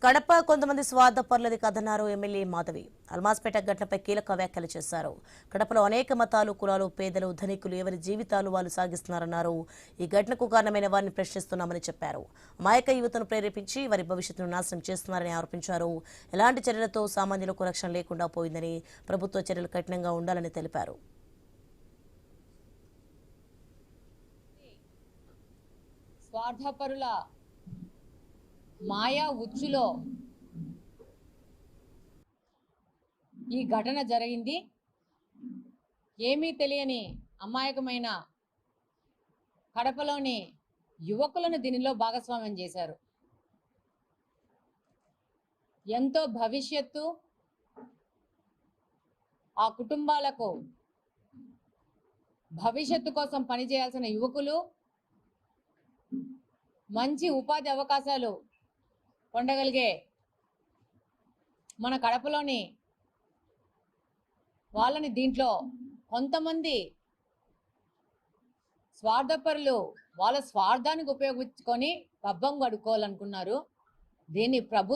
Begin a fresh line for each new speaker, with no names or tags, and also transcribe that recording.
కడప కొంతమంది స్వార్థపరులది కథన్నారు ఎమ్మెల్యే మాధవి. అల్మాస్పేట ఘటనపై కీలక వ్యాఖ్యలు చేశారు. కడపలో అనేక మతాలు, కులాలు, పేదలు, ధనికులు ఎవరి జీవితాలు వాళ్ళు సాగిస్తున్నారన్నారు. ఈ ఘటనకు కారణమైన వారిని ప్రశ్నిస్తున్నామని చెప్పారు. అమాయక యువతను ప్రేరేపించి వారి భవిష్యత్తును నాశనం చేస్తున్నారని ఆరోపించారు. ఎలాంటి చర్యలతో సామాన్యులకు రక్షణ లేకుండా పోయిందని, ప్రభుత్వ చర్యలు కఠినంగా ఉండాలని తెలిపారు.
స్వార్థపరుల మాయా ఉచ్చులో ఈ ఘటన జరిగింది. ఏమీ తెలియని అమాయకమైన కడపలోని యువకులను దీనిలో భాగస్వామ్యం చేశారు. ఎంతో భవిష్యత్తు ఆ కుటుంబాలకు భవిష్యత్తు కోసం పనిచేయాల్సిన యువకులు, మంచి ఉపాధి అవకాశాలు పొందగలిగే మన కడపలోని వాళ్ళని దీంట్లో కొంతమంది స్వార్థపరులు వాళ్ళ స్వార్థానికి ఉపయోగించుకొని పబ్బం గడుక్కోవాలనుకున్నారు. దీన్ని ప్రభుత్వం